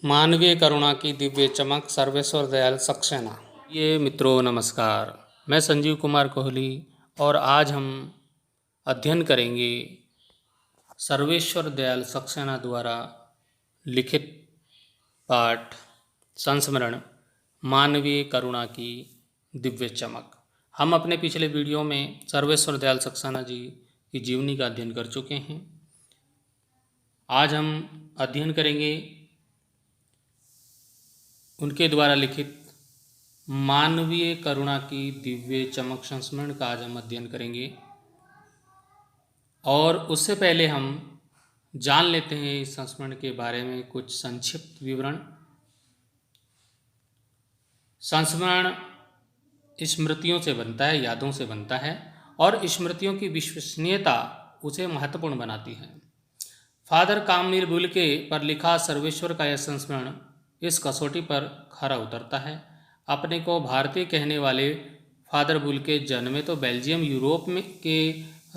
मानवीय करुणा की दिव्य चमक सर्वेश्वर दयाल सक्सेना। ये मित्रों नमस्कार, मैं संजीव कुमार कोहली और आज हम अध्ययन करेंगे सर्वेश्वर दयाल सक्सेना द्वारा लिखित पाठ संस्मरण मानवीय करुणा की दिव्य चमक। हम अपने पिछले वीडियो में सर्वेश्वर दयाल सक्सेना जी की जीवनी का अध्ययन कर चुके हैं। आज हम अध्ययन करेंगे उनके द्वारा लिखित मानवीय करुणा की दिव्य चमक संस्मरण का आज हम अध्ययन करेंगे। और उससे पहले हम जान लेते हैं इस संस्मरण के बारे में कुछ संक्षिप्त विवरण। संस्मरण स्मृतियों से बनता है, यादों से बनता है, और स्मृतियों की विश्वसनीयता उसे महत्वपूर्ण बनाती है। फादर कामवीर बुल्के पर लिखा सर्वेश्वर का यह संस्मरण इस कसौटी पर खरा उतरता है। अपने को भारतीय कहने वाले फादर बुल्के जन्मे तो बेल्जियम यूरोप में के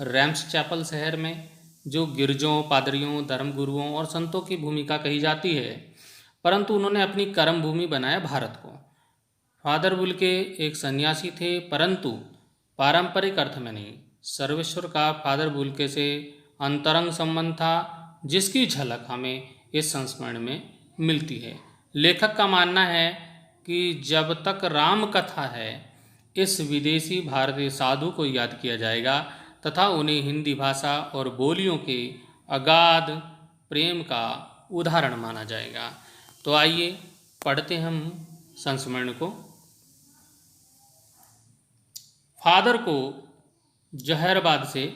रैम्स चैपल शहर में, जो गिरजों, पादरियों, धर्मगुरुओं और संतों की भूमिका कही जाती है, परंतु उन्होंने अपनी कर्म भूमि बनाया भारत को। फादर बुल्के एक सन्यासी थे, परंतु पारंपरिक अर्थ में नहीं। सर्वेश्वर का फादर बुल्के से अंतरंग संबंध था, जिसकी झलक हमें इस संस्मरण में मिलती है। लेखक का मानना है कि जब तक राम कथा है, इस विदेशी भारतीय साधु को याद किया जाएगा तथा उन्हें हिंदी भाषा और बोलियों के अगाध प्रेम का उदाहरण माना जाएगा। तो आइए पढ़ते हम संस्मरण को। फादर को जहरबाद से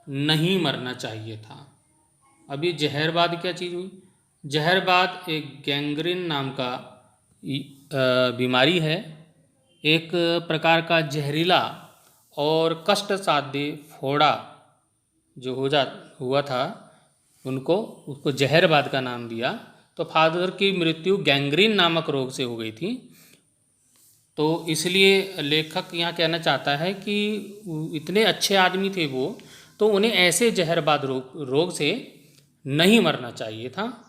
नहीं मरना चाहिए था। अभी जहरबाद क्या चीज़ हुई? जहरबाद एक गैंग्रीन नाम का बीमारी है, एक प्रकार का जहरीला और कष्ट साध्य फोड़ा जो हुआ था, उसको जहरबाद का नाम दिया। तो फादर की मृत्यु गैंग्रीन नामक रोग से हो गई थी। तो इसलिए लेखक यहाँ कहना चाहता है कि इतने अच्छे आदमी थे वो, तो उन्हें ऐसे जहरबाद रोग से नहीं मरना चाहिए था,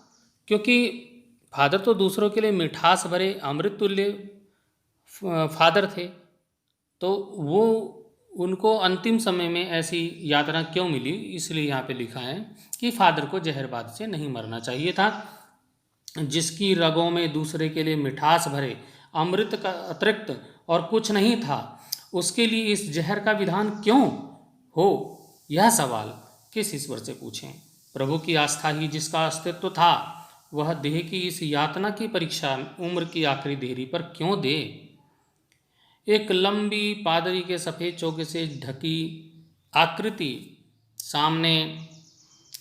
क्योंकि फादर तो दूसरों के लिए मिठास भरे अमृत तुल्य फादर थे। तो वो उनको अंतिम समय में ऐसी यातना क्यों मिली, इसलिए यहाँ पे लिखा है कि फादर को जहरबाद से नहीं मरना चाहिए था। जिसकी रगों में दूसरे के लिए मिठास भरे अमृत का अतिरिक्त और कुछ नहीं था, उसके लिए इस जहर का विधान क्यों हो? यह सवाल किस ईश्वर से पूछें? प्रभु की आस्था ही जिसका अस्तित्व था, वह देह की इस यातना की परीक्षा उम्र की आखिरी देरी पर क्यों दे? एक लंबी पादरी के सफ़ेद चौके से ढकी आकृति सामने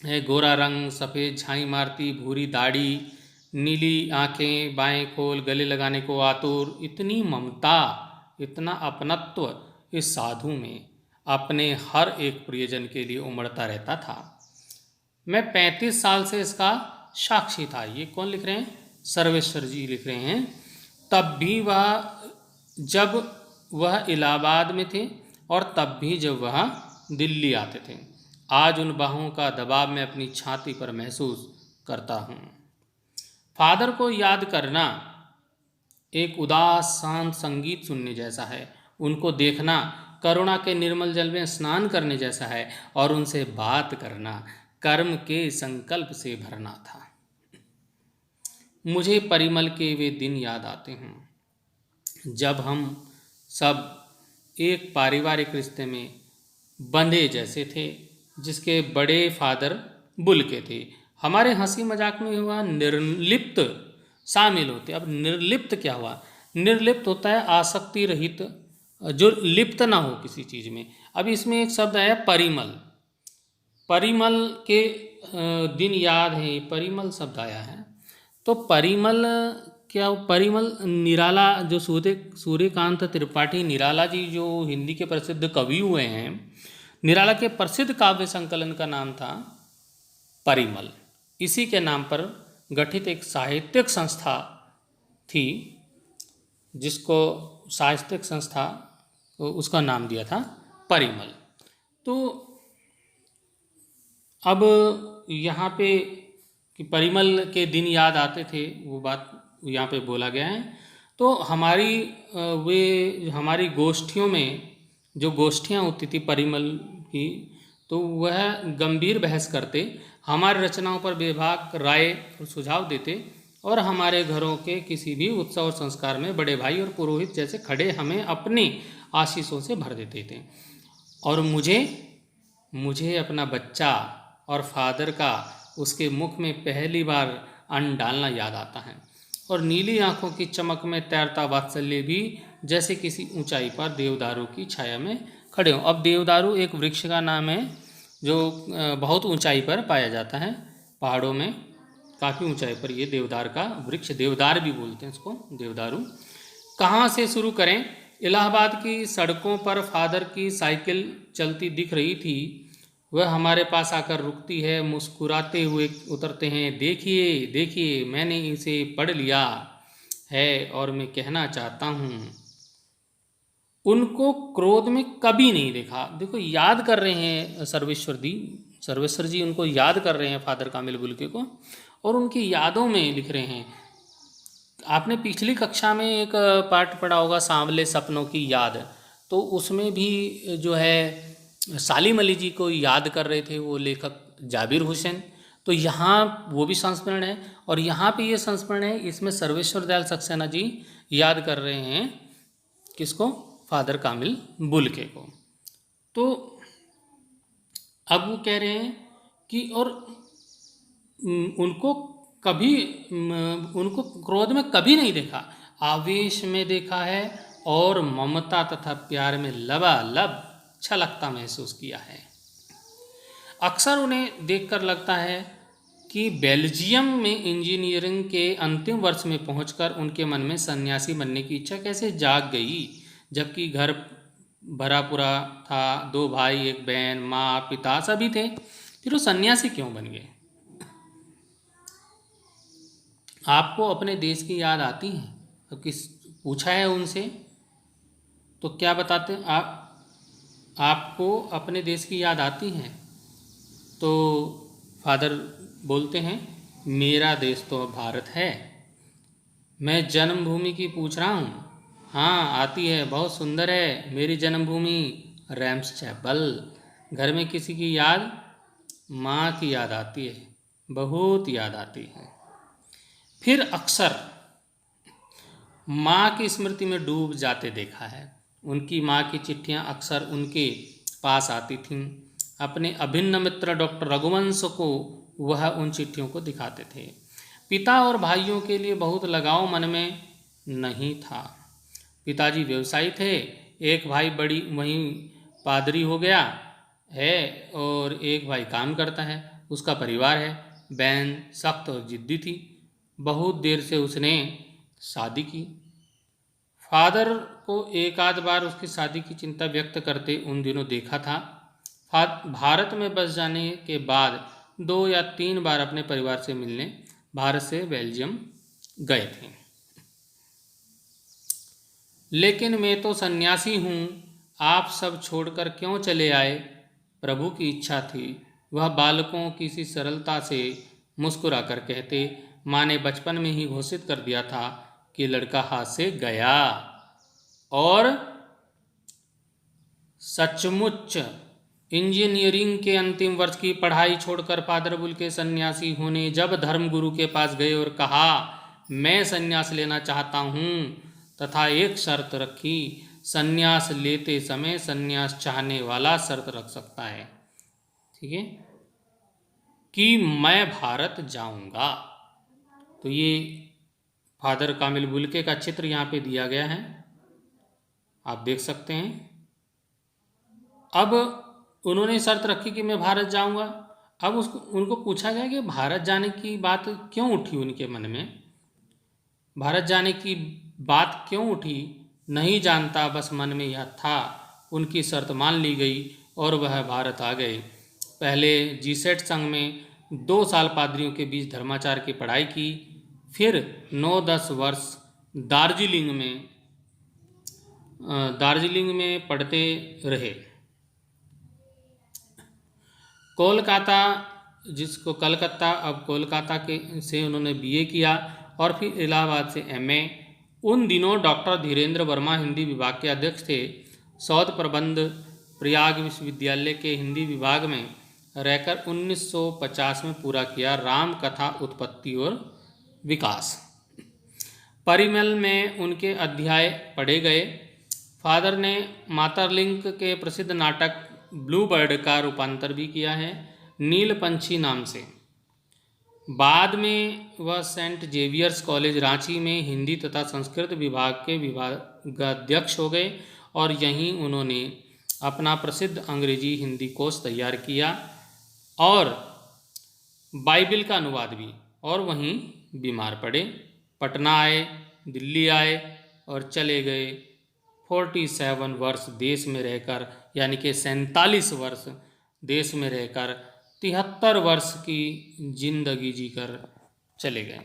है। गोरा रंग, सफ़ेद झाई मारती भूरी दाढ़ी, नीली आंखें, बाएं खोल, गले लगाने को आतुर। इतनी ममता, इतना अपनत्व इस साधु में अपने हर एक प्रियजन के लिए उमड़ता रहता था। मैं 35 साल से इसका साक्षी था। ये कौन लिख रहे हैं? सर्वेश्वर जी लिख रहे हैं। तब भी जब वह इलाहाबाद में थे और तब भी जब वह दिल्ली आते थे। आज उन बाहों का दबाव मैं अपनी छाती पर महसूस करता हूँ। फादर को याद करना एक उदास शांत संगीत सुनने जैसा है। उनको देखना करुणा के निर्मल जल में स्नान करने जैसा है, और उनसे बात करना कर्म के संकल्प से भरना था। मुझे परिमल के वे दिन याद आते हैं जब हम सब एक पारिवारिक रिश्ते में बंधे जैसे थे, जिसके बड़े फादर बुल्के थे। हमारे हंसी मजाक में हुआ निर्लिप्त शामिल होते। अब निर्लिप्त क्या हुआ? निर्लिप्त होता है आसक्ति रहित, जो लिप्त ना हो किसी चीज़ में। अब इसमें एक शब्द आया परिमल। परिमल के दिन याद है, परिमल शब्द आया है। तो परिमल क्या? परिमल निराला, जो सूर्यकांत त्रिपाठी निराला जी जो हिंदी के प्रसिद्ध कवि हुए हैं, निराला के प्रसिद्ध काव्य संकलन का नाम था परिमल। इसी के नाम पर गठित एक साहित्यिक संस्था थी, जिसको साहित्यिक संस्था उसका नाम दिया था परिमल। तो अब यहाँ पे कि परिमल के दिन याद आते थे, वो बात यहाँ पे बोला गया है। तो हमारी गोष्ठियों में जो गोष्ठियाँ होती थी परिमल की, तो वह गंभीर बहस करते, हमारी रचनाओं पर बेबाक राय और सुझाव देते, और हमारे घरों के किसी भी उत्सव और संस्कार में बड़े भाई और पुरोहित जैसे खड़े हमें अपनी आशीषों से भर देते थे। और मुझे अपना बच्चा और फादर का उसके मुख में पहली बार अन्न डालना याद आता है, और नीली आंखों की चमक में तैरता वात्सल्य भी, जैसे किसी ऊंचाई पर देवदारू की छाया में खड़े हों। अब देवदारू एक वृक्ष का नाम है जो बहुत ऊंचाई पर पाया जाता है, पहाड़ों में काफ़ी ऊंचाई पर ये देवदार का वृक्ष, देवदार भी बोलते हैं इसको, देवदारू। कहाँ से शुरू करें? इलाहाबाद की सड़कों पर फादर की साइकिल चलती दिख रही थी। वह हमारे पास आकर रुकती है, मुस्कुराते हुए उतरते हैं, देखिए देखिए मैंने इसे पढ़ लिया है और मैं कहना चाहता हूँ। उनको क्रोध में कभी नहीं देखा। देखो, याद कर रहे हैं सर्वेश्वर जी उनको याद कर रहे हैं फादर कामिल बुल्के को, और उनकी यादों में लिख रहे हैं। आपने पिछली कक्षा में एक पाठ पढ़ा होगा, सांवले सपनों की याद, तो उसमें भी जो है सालिम अली जी को याद कर रहे थे वो लेखक जाबिर हुसैन। तो यहाँ वो भी संस्मरण है, और यहाँ पे ये संस्मरण है, इसमें सर्वेश्वर दयाल सक्सेना जी याद कर रहे हैं किसको? फादर कामिल बुल्के को। तो अब वो कह रहे हैं कि और उनको क्रोध में कभी नहीं देखा, आवेश में देखा है, और ममता तथा प्यार में लबालब छलकता महसूस किया है। अक्सर उन्हें देखकर लगता है कि बेल्जियम में इंजीनियरिंग के अंतिम वर्ष में पहुंचकर उनके मन में सन्यासी बनने की इच्छा कैसे जाग गई, जबकि घर भरा पूरा था, 2 भाई, 1 बहन, माँ, पिता सभी थे, फिर वो सन्यासी क्यों बन गए? आपको अपने देश की याद आती है? तो पूछा है उनसे तो क्या बताते हैं आपको अपने देश की याद आती है? तो फादर बोलते हैं, मेरा देश तो भारत है। मैं जन्मभूमि की पूछ रहा हूँ। हाँ आती है, बहुत सुंदर है मेरी जन्मभूमि, रैम्स चैपल। घर में किसी की याद? माँ की याद आती है, बहुत याद आती है। फिर अक्सर माँ की स्मृति में डूब जाते देखा है। उनकी माँ की चिट्ठियाँ अक्सर उनके पास आती थीं। अपने अभिन्न मित्र डॉक्टर रघुवंश को वह उन चिट्ठियों को दिखाते थे। पिता और भाइयों के लिए बहुत लगाव मन में नहीं था। पिताजी व्यवसायी थे, एक भाई बड़ी वहीं पादरी हो गया है, और एक भाई काम करता है, उसका परिवार है। बहन सख्त और जिद्दी थी, बहुत देर से उसने शादी की। फादर को एक आध बार उसकी शादी की चिंता व्यक्त करते उन दिनों देखा था। भारत में बस जाने के बाद 2 या 3 बार अपने परिवार से मिलने भारत से बेल्जियम गए थे। लेकिन मैं तो सन्यासी हूँ, आप सब छोड़कर क्यों चले आए? प्रभु की इच्छा थी, वह बालकों की सी सरलता से मुस्कुराकर कहते। माँ ने बचपन में ही घोषित कर दिया था कि लड़का हाथ से गया, और सचमुच इंजीनियरिंग के अंतिम वर्ष की पढ़ाई छोड़कर फादर बुल्के सन्यासी होने जब धर्मगुरु के पास गए और कहा मैं सन्यास लेना चाहता हूँ, तथा एक शर्त रखी, सन्यास लेते समय सन्यास चाहने वाला शर्त रख सकता है, ठीक है, कि मैं भारत जाऊंगा। तो ये फादर कामिल बुल्के का चित्र यहाँ पे दिया गया है, आप देख सकते हैं। अब उन्होंने शर्त रखी कि मैं भारत जाऊंगा। अब उनको पूछा गया कि भारत जाने की बात क्यों उठी उनके मन में, भारत जाने की बात क्यों उठी नहीं जानता, बस मन में यह था। उनकी शर्त मान ली गई और वह भारत आ गए। पहले जीसेट संघ में 2 साल पादरियों के बीच धर्माचार की पढ़ाई की, फिर 9-10 वर्ष दार्जिलिंग में पढ़ते रहे। कोलकाता जिसको कलकत्ता अब कोलकाता के से उन्होंने बीए किया और फिर इलाहाबाद से एमए। उन दिनों डॉक्टर धीरेन्द्र वर्मा हिंदी विभाग के अध्यक्ष थे। शोध प्रबंध प्रयाग विश्वविद्यालय के हिंदी विभाग में रहकर 1950 में पूरा किया। राम कथा उत्पत्ति और विकास परिमल में उनके अध्याय पढ़े गए। फादर ने मातरलिंक के प्रसिद्ध नाटक ब्लू बर्ड का रूपांतर भी किया है नील पंछी नाम से। बाद में वह सेंट जेवियर्स कॉलेज रांची में हिंदी तथा संस्कृत विभाग के विभागाध्यक्ष हो गए और यहीं उन्होंने अपना प्रसिद्ध अंग्रेजी हिंदी कोश तैयार किया और बाइबिल का अनुवाद भी। और वहीं बीमार पड़े, पटना आए, दिल्ली आए और चले गए। 47 वर्ष देश में रहकर, यानी कि 47 वर्ष देश में रहकर 73 वर्ष की जिंदगी जीकर चले गए।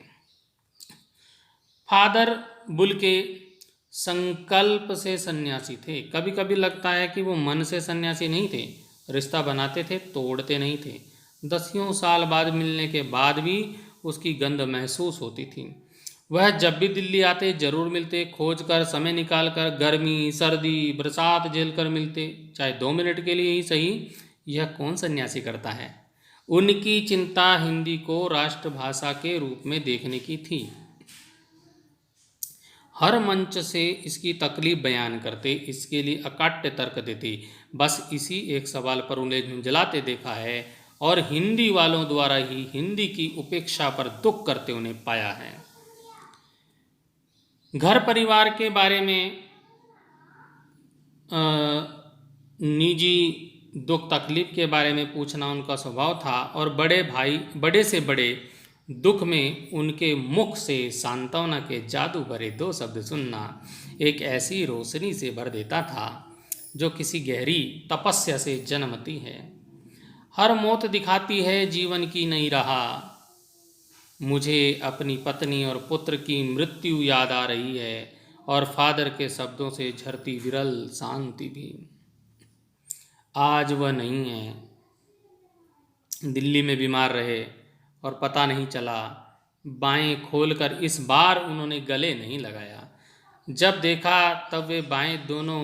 फादर बुल के संकल्प से सन्यासी थे। कभी कभी लगता है कि वो मन से सन्यासी नहीं थे, रिश्ता बनाते थे, तोड़ते नहीं थे। 10 साल बाद मिलने के बाद भी उसकी गंध महसूस होती थी। वह जब भी दिल्ली आते जरूर मिलते, खोज कर समय निकाल कर, गर्मी सर्दी बरसात झेल कर मिलते, चाहे 2 मिनट के लिए ही सही। यह कौन सन्यासी करता है। उनकी चिंता हिंदी को राष्ट्रभाषा के रूप में देखने की थी। हर मंच से इसकी तकलीफ बयान करते, इसके लिए अकाट्य तर्क देते। बस इसी एक सवाल पर उन्हें झुंझलाते देखा है और हिंदी वालों द्वारा ही हिंदी की उपेक्षा पर दुख करते उन्हें पाया है। घर परिवार के बारे में निजी दुख तकलीफ के बारे में पूछना उनका स्वभाव था और बड़े से बड़े दुख में उनके मुख से सांत्वना के जादू भरे 2 शब्द सुनना एक ऐसी रोशनी से भर देता था जो किसी गहरी तपस्या से जन्मती है। हर मौत दिखाती है जीवन की नई राह। मुझे अपनी पत्नी और पुत्र की मृत्यु याद आ रही है और फादर के शब्दों से झरती विरल शांति भी। आज वह नहीं है। दिल्ली में बीमार रहे और पता नहीं चला। बाएं खोलकर इस बार उन्होंने गले नहीं लगाया। जब देखा तब वे बाएं दोनों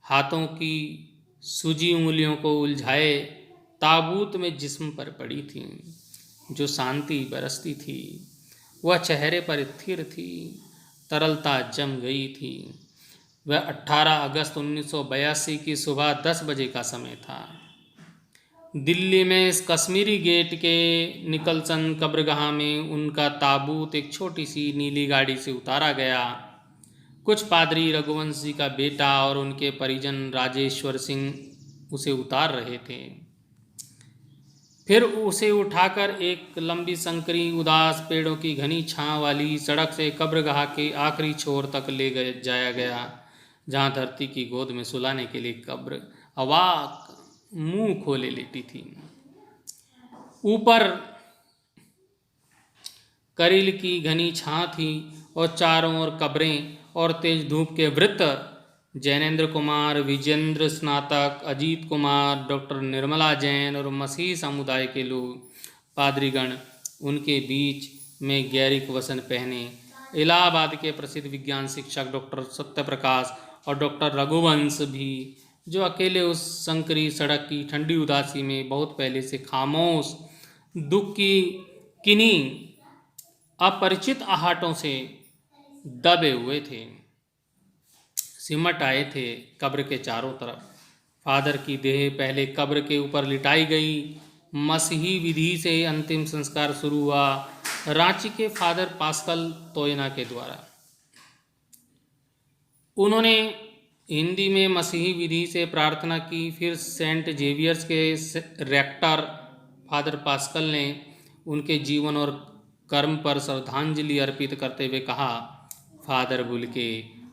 हाथों की सूजी उंगलियों को उलझाए ताबूत में जिस्म पर पड़ी थीं। जो शांति बरसती थी वह चेहरे पर स्थिर थी, तरलता जम गई थी। वह 18 अगस्त 1982 की सुबह 10 बजे का समय था। दिल्ली में इस कश्मीरी गेट के निकलसन कब्रगाह में उनका ताबूत एक छोटी सी नीली गाड़ी से उतारा गया। कुछ पादरी, रघुवंश जी का बेटा और उनके परिजन राजेश्वर सिंह उसे उतार रहे थे। फिर उसे उठाकर एक लंबी संकरी उदास पेड़ों की घनी छांव वाली सड़क से कब्रगाह के आखिरी छोर तक जाया गया, जहां धरती की गोद में सुलाने के लिए कब्र अवाक मुंह खोले लेटी थी। ऊपर करील की घनी छां थी और चारों ओर कब्रें और तेज धूप के वृत्त। जैनेन्द्र कुमार, विजेंद्र स्नातक, अजीत कुमार, डॉक्टर निर्मला जैन और मसीह समुदाय के लोग, पादरीगण, उनके बीच में गैरिक वसन पहने इलाहाबाद के प्रसिद्ध विज्ञान शिक्षक डॉक्टर सत्यप्रकाश और डॉक्टर रघुवंश भी, जो अकेले उस संकरी सड़क की ठंडी उदासी में बहुत पहले से खामोश दुख की किन्हीं अपरिचित आहटों से दबे हुए थे, सिमट आए थे कब्र के चारों तरफ। फादर की देह पहले कब्र के ऊपर लिटाई गई। मसीही विधि से अंतिम संस्कार शुरू हुआ रांची के फादर पास्कल तोयना के द्वारा। उन्होंने हिंदी में मसीही विधि से प्रार्थना की। फिर सेंट जेवियर्स के रेक्टर फादर पास्कल ने उनके जीवन और कर्म पर श्रद्धांजलि अर्पित करते हुए कहा, फादर बुल के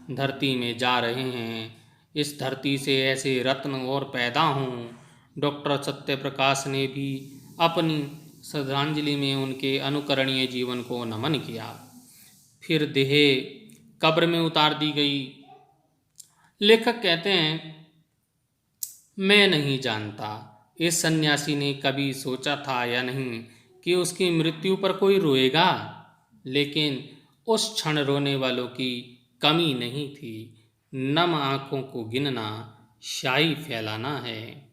धरती में जा रहे हैं, इस धरती से ऐसे रत्न और पैदा हों। डॉक्टर सत्यप्रकाश ने भी अपनी श्रद्धांजलि में उनके अनुकरणीय जीवन को नमन किया। फिर देह कब्र में उतार दी गई। लेखक कहते हैं, मैं नहीं जानता इस सन्यासी ने कभी सोचा था या नहीं कि उसकी मृत्यु पर कोई रोएगा, लेकिन उस क्षण रोने वालों की कमी नहीं थी। नम आंखों को गिनना शाही फैलाना है।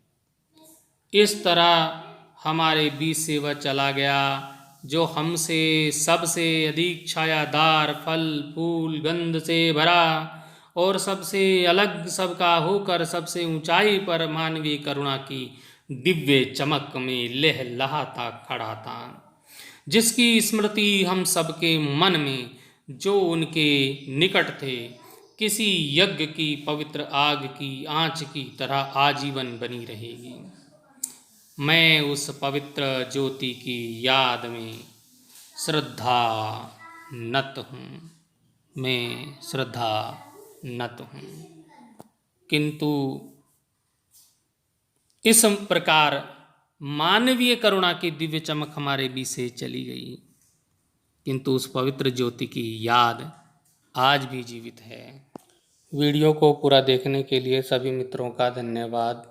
इस तरह हमारे बीच से वह चला गया जो हमसे सबसे अधिक छायादार, फल फूल गंध से भरा और सबसे अलग सबका होकर सबसे ऊंचाई पर मानवीय करुणा की दिव्य चमक में लहलहाता खड़ा था, जिसकी स्मृति हम सबके मन में, जो उनके निकट थे, किसी यज्ञ की पवित्र आग की आंच की तरह आजीवन बनी रहेगी। मैं उस पवित्र ज्योति की याद में श्रद्धा नत हूँ, मैं श्रद्धा नत हूँ। किंतु इस प्रकार मानवीय करुणा की दिव्य चमक हमारे बीच से चली गई, किंतु उस पवित्र ज्योति की याद आज भी जीवित है। वीडियो को पूरा देखने के लिए सभी मित्रों का धन्यवाद।